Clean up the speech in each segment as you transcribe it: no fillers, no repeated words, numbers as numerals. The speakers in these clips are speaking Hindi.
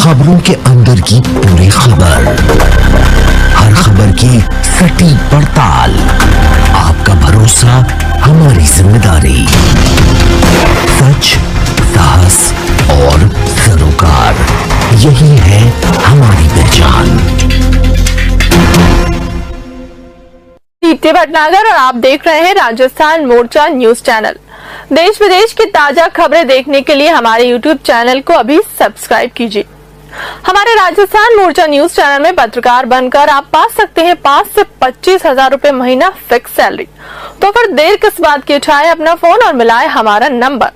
खबरों के अंदर की पूरी खबर, हर खबर की सटीक पड़ताल, आपका भरोसा हमारी जिम्मेदारी। सच, साहस और सरोकार, यही है हमारी पहचान। दीप्ति भटनागर और आप देख रहे हैं राजस्थान मोर्चा न्यूज चैनल। देश विदेश की ताजा खबरें देखने के लिए हमारे यूट्यूब चैनल को अभी सब्सक्राइब कीजिए। हमारे राजस्थान मोर्चा न्यूज चैनल में पत्रकार बनकर आप पा सकते हैं 5 से 25 हजार रूपए महीना फिक्स सैलरी। तो फिर देर किस बात की, उठाए अपना फोन और मिलाए हमारा नंबर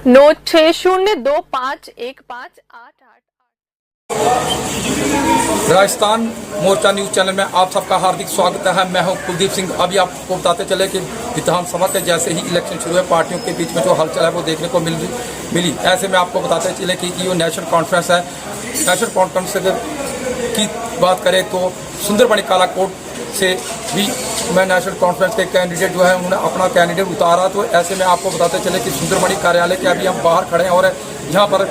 9602515888। राजस्थान मोर्चा न्यूज चैनल में आप सबका हार्दिक स्वागत है। मैं हूं कुलदीप सिंह। अभी आपको बताते चले कि विधानसभा के जैसे ही इलेक्शन शुरू है, पार्टियों के बीच में जो हलचल है वो देखने को मिली। ऐसे में आपको बताते चले कि ये नेशनल कॉन्फ्रेंस है। नेशनल कॉन्फ्रेंस की बात करें तो सुंदरबनी कालाकोट से भी मैं नेशनल कॉन्फ्रेंस के कैंडिडेट जो है उन्होंने अपना कैंडिडेट उतारा। तो ऐसे में आपको बताते चले कि सुंदरबनी कार्यालय के अभी हम बाहर खड़े हैं और यहाँ पर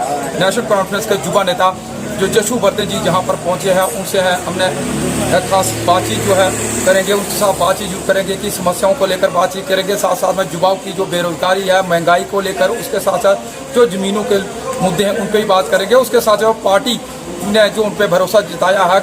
नेशनल कॉन्फ्रेंस के युवा नेता जो जशुवर्धन जी जहाँ पर पहुँचे हैं उनसे है हमने खास बातचीत जो है करेंगे, उनके साथ बातचीत करेंगे कि समस्याओं को लेकर बातचीत करेंगे। साथ साथ में युवाओं की जो बेरोजगारी है, महंगाई को लेकर, उसके साथ साथ जो ज़मीनों के मुद्दे हैं उन पर भी बात करेंगे। उसके साथ साथ पार्टी ने जो उन पर भरोसा जताया है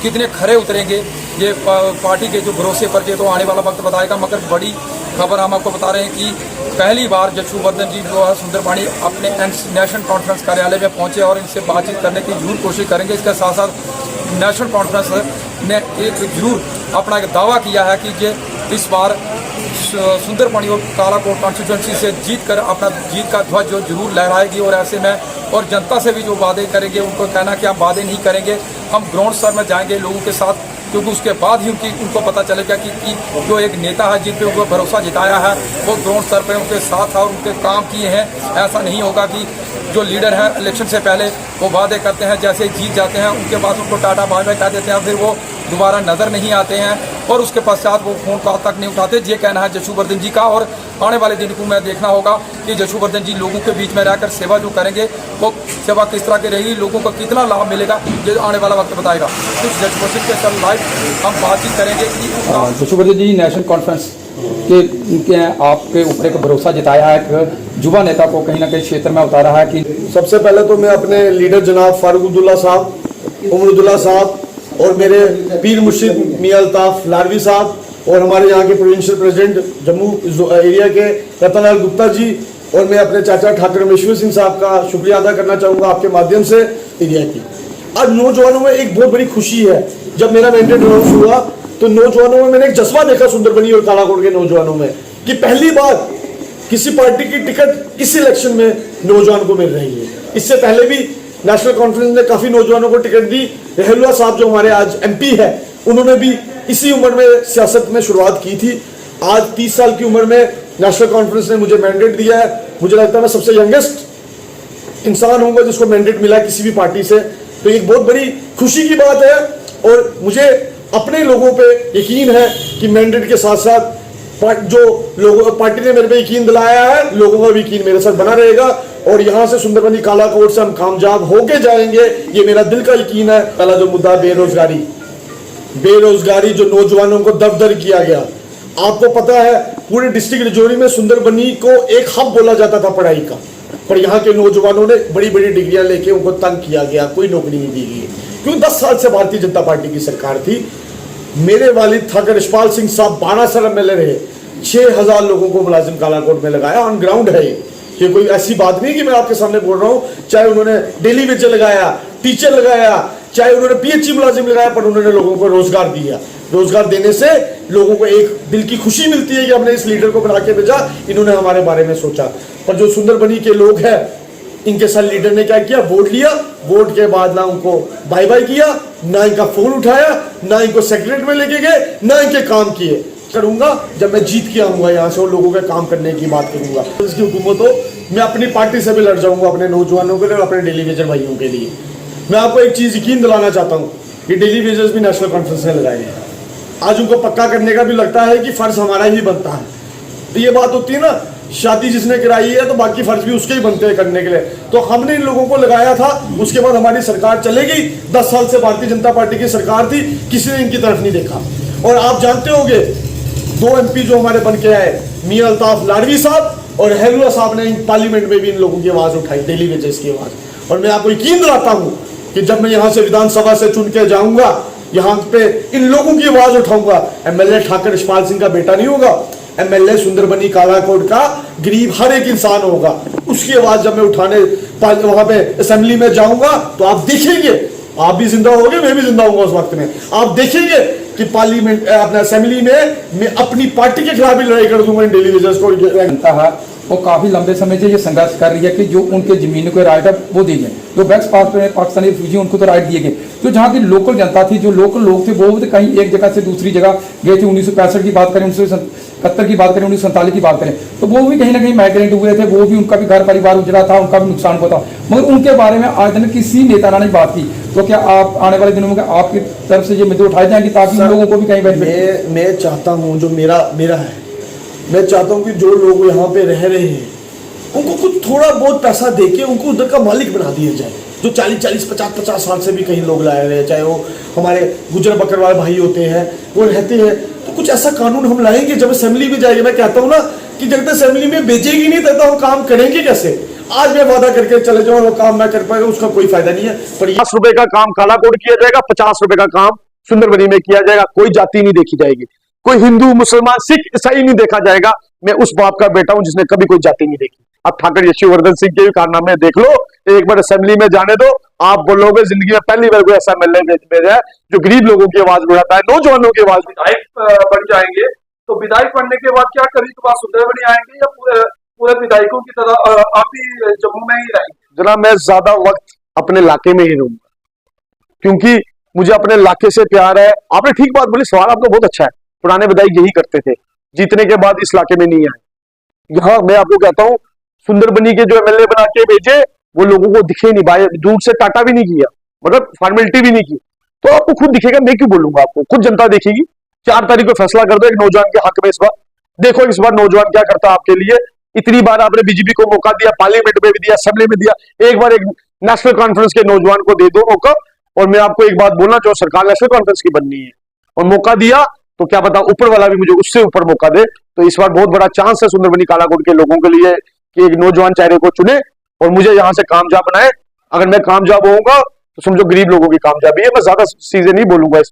कितने खरे उतरेंगे ये पार्टी के जो भरोसे पर ये तो आने वाला वक्त बताएगा। मगर बड़ी खबर हम आपको बता रहे हैं कि पहली बार जशुवर्धन जी जो है सुंदरबनी अपने नेशनल कॉन्फ्रेंस कार्यालय में पहुंचे और इनसे बातचीत करने की जरूर कोशिश करेंगे। इसके साथ साथ नेशनल कॉन्फ्रेंस ने एक जरूर अपना एक दावा किया है कि ये इस बार सुंदरबनी और कालाकोट कॉन्स्टिट्यूंसी से जीत कर अपना जीत का ध्वज जो जरूर लहराएगी। और ऐसे में और जनता से भी जो वादे करेंगे उनको कहना कि हम वादे नहीं करेंगे, हम ग्राउंड स्तर में जाएंगे लोगों के साथ, क्योंकि उसके बाद ही उनको पता चलेगा कि जो एक नेता है जिन पे उनको भरोसा जताया है वो ग्राउंड स्तर पर उनके साथ और उनके काम किए हैं। ऐसा नहीं होगा कि जो लीडर है इलेक्शन से पहले वो वादे करते हैं, जैसे जीत जाते हैं उनके बाद उनको टाटा बाय बाय कह देते हैं, फिर वो दोबारा नज़र नहीं आते हैं और उसके पश्चात वो फोन कॉल तक नहीं उठाते। ये कहना है जशुवर्धन जी का। और आने वाले दिन को मैं देखना होगा कि जशुवर्धन जी लोगों के बीच में रहकर सेवा जो करेंगे वो सेवा किस तरह की रहेगी, लोगों को कितना लाभ मिलेगा, ये आने वाला वक्त बताएगा। तो जशुवर्धन के साथ लाइव हम बातचीत करेंगे कि जशुवर्धन जी नेशनल कॉन्फ्रेंस के आपके ऊपर एक भरोसा जताया है, युवा नेता को कहीं ना कहीं क्षेत्र में उतारा है कि सबसे पहले तो मैं अपने लीडर जनाब फारूक अब्दुल्ला साहब, उमरुद्दुल्ला साहब और मेरे पीर मुर्शिद मियां अल्ताफ लारवी साहब और हमारे यहाँ के प्रोविंशियल प्रेसिडेंट जम्मू एरिया के रतनलाल गुप्ता जी और मैं अपने चाचा ठाकुर रमेश्वर सिंह साहब का शुक्रिया अदा करना चाहूँगा आपके माध्यम से एरिया की। आज नौजवानों में एक बहुत बड़ी खुशी है। जब मेरा मैंडेट अनाउंस हुआ तो नौजवानों में मैंने एक जज्बा देखा सुंदरबनी और कालाकोट के नौजवानों में कि पहली बार किसी पार्टी की टिकट इस इलेक्शन में नौजवान को मिल रही है। इससे पहले भी नेशनल कॉन्फ्रेंस ने काफी नौजवानों को टिकट दी। रहलुआ साहब जो हमारे आज एमपी है उन्होंने भी इसी उम्र में सियासत में शुरुआत की थी। आज 30 साल की उम्र में नेशनल कॉन्फ्रेंस ने मुझे मैंडेट दिया है। मुझे लगता है मैं सबसे यंगेस्ट इंसान होऊंगा जिसको मैंडेट मिला है किसी भी पार्टी से। तो एक बहुत बड़ी खुशी की बात है और मुझे अपने लोगों पे यकीन है कि मैंडेट के साथ साथ जो लोगों पार्टी ने मेरे पे यकीन दिलाया है, लोगों का भी यकीन मेरे साथ बना रहेगा और यहाँ से सुंदरबनी कालाकोट से हम कामयाब होके जाएंगे, ये मेरा दिल का यकीन है। पहला जो मुद्दा बेरोजगारी जो नौजवानों को दर किया गया, आपको पता है पूरे डिस्ट्रिक्ट राजौरी में सुंदरबनी को एक हब बोला जाता था पढ़ाई का, पर यहाँ के नौजवानों ने बड़ी बड़ी डिग्रियां लेके उनको तंग किया गया, कोई नौकरी नहीं दी गई। क्योंकि 10 साल से भारतीय जनता पार्टी की सरकार थी। मेरे वालिद ठाकुर यशपाल सिंह साहब 12 साल MLA रहे, 6000 लोगों को मुलाजिम कालाकोट में लगाया। ऑन ग्राउंड है ये कोई ऐसी बात नहीं कि मैं आपके सामने बोल रहा हूँ। चाहे उन्होंने डेली वेजर लगाया, टीचर लगाया, चाहे उन्होंने PhD मुलाजिम लगाया, पर उन्होंने लोगों को रोजगार दिया। रोजगार देने से लोगों को एक दिल की खुशी मिलती है कि हमने इस लीडर को बना के भेजा, इन्होंने हमारे बारे में सोचा। पर जो सुंदरबनी के लोग हैं इनके साथ लीडर ने क्या किया, वोट लिया, वोट के बाद ना उनको बाय बाय किया, ना इनका फोन उठाया, ना इनको सेक्रेटरी में लेके गए, ना इनके काम किए। करूंगा जब मैं जीत के आऊंगा यहाँ से और लोगों के काम करने की बात करूंगा। इसकी हुकूमत हो, मैं अपनी पार्टी से भी लड़ जाऊंगा, अपने नौजवानों के लिए और अपने डेली वेजर भाइयों के लिए। मैं आपको एक चीज यकीन दिलाना चाहता हूँ कि डेली वेजर्स भी नेशनल कॉन्फ्रेंस ने लगाए हैं। आज उनको पक्का करने का भी लगता है कि फर्ज हमारा ही बनता है। तो ये बात होती है ना शादी जिसने कराई है तो बाकी फर्ज भी उसके ही बनते हैं करने के लिए। तो हमने इन लोगों को लगाया था, उसके बाद हमारी सरकार चले गई। 10 साल से भारतीय जनता पार्टी की सरकार थी, किसी ने इनकी तरफ नहीं देखा। और आप जानते होंगे 2 MP जो हमारे बन के आए, मियां अल्ताफ लाडवी साहब और हेलुआ साहब ने पार्लियामेंट में भी इन लोगों की आवाज उठाई, डेली वेजेस की आवाज। और मैं आपको यकीन दिलाता हूं कि जब मैं यहां से विधानसभा से चुन के जाऊंगा, यहाँ पे इन लोगों की आवाज उठाऊंगा। MLA ठाकर यशपाल सिंह का बेटा नहीं होगा, MLA सुंदरबनी कालाकोट का गरीब हर एक इंसान होगा। उसकी आवाज जब मैं उठाने वहां पे असेंबली में जाऊंगा तो आप देखेंगे, आप भी जिंदा होंगे, मैं भी जिंदा होऊंगा उस वक्त में। आप देखेंगे कि पार्लियामेंट अपने असेंबली में मैं अपनी पार्टी के खिलाफ भी लड़ाई कर दूंगा इन डेली वेजेस को। जनता है वो काफी लंबे समय से ये संघर्ष कर रही है कि जो उनके जमीन को राइट है वो दी जाए। जो बैक्स पाकिस्तानी रिफ्यूजी उनको तो राइट दिए गए। जो जहाँ की लोकल जनता थी, जो लोकल लोग थे, वो भी कहीं एक जगह से दूसरी जगह गए थे। 1965 की बात करें, 1971 की बात करें, 1947 की बात करें, तो वो भी कहीं ना कहीं माइग्रेंट हुए थे। वो भी उनका भी घर परिवार उजड़ा था, उनका भी नुकसान हुआ था, मगर उनके बारे में आज तक किसी नेता ने बात की। तो क्या आप आने वाले दिनों में आपकी तरफ से ये मुद्दे उठाए जाएंगे ताकि उन लोगों को भी कहीं मैं चाहता हूँ, जो मेरा है, मैं चाहता हूँ कि जो लोग यहाँ पे रह रहे हैं उनको कुछ थोड़ा बहुत पैसा देके उनको उधर का मालिक बना दिया जाए। जो 40-40, 50-50 साल से भी कहीं लोग लाए रहे हैं, चाहे वो हमारे गुजर बकरवाल भाई होते हैं, वो रहते हैं, तो कुछ ऐसा कानून हम लाएंगे जब असेंबली में जाएगी। मैं कहता हूँ ना कि जब तक असेंबली में बेचेगी नहीं तब तक हम काम करेंगे कैसे? आज मैं वादा करके चले जाऊँ, वो काम ना कर पाएगा, उसका कोई फायदा नहीं है। पर 50 रुपए का काम कालाकोट किया जाएगा, 50 रुपए का काम सुंदरबनी में किया जाएगा। कोई जाति नहीं देखी जाएगी, कोई हिंदू, मुसलमान, सिख, ईसाई नहीं देखा जाएगा। मैं उस बाप का बेटा हूं जिसने कभी कोई जाति नहीं देखी। अब ठाकर यशवर्धन सिंह के भी कारनामे देख लो, एक बार असेंबली में जाने दो, आप बोलोगे जिंदगी में पहली बार कोई ऐसा MLA है जो गरीब लोगों की आवाज उठाता है, नौजवानों की आवाज। विधायक बन जाएंगे तो विधायक बनने के बाद क्या कभी तो सुंदरबनी आएंगे या पूरे विधायकों की तरह आप भी जम्मू में ही रहेंगे? जनाब, मैं ज्यादा वक्त अपने इलाके में ही रहूंगा क्योंकि मुझे अपने इलाके से प्यार है। आपने ठीक बात बोली, सवाल आपका बहुत अच्छा है। पुराने विधायक यही करते थे, जीतने के बाद इस इलाके में नहीं आए। यहाँ मैं आपको कहता हूँ, सुंदरबनी के जो MLA बना के भेजे वो लोगों को दिखे नहीं, भाई दूर से टाटा भी नहीं किया, मतलब फॉर्मेलिटी भी नहीं की। तो आपको खुद दिखेगा, मैं क्यों बोलूंगा आपको, खुद जनता देखेगी। 4 तारीख को फैसला कर दो एक नौजवान के हक में। इस बार देखो, इस बार नौजवान क्या करता है आपके लिए। इतनी बार आपने बीजेपी को मौका दिया, पार्लियामेंट में भी दिया, असेंबली में दिया, एक बार एक नेशनल कॉन्फ्रेंस के नौजवान को दे दो मौका। और मैं आपको एक बात बोलना चाहूँ, सरकार नेशनल कॉन्फ्रेंस की बननी है और मौका दिया तो क्या पता ऊपर वाला भी मुझे उससे ऊपर मौका दे। तो इस बार बहुत बड़ा चांस है सुंदरबनी कालाकोट के लोगों के लिए कि एक नौजवान चेहरे को चुने और मुझे यहाँ से कामयाब बनाए। अगर मैं कामयाब होऊंगा तो समझो गरीब लोगों की कामयाबी है। मैं ज्यादा चीजें नहीं बोलूंगा इस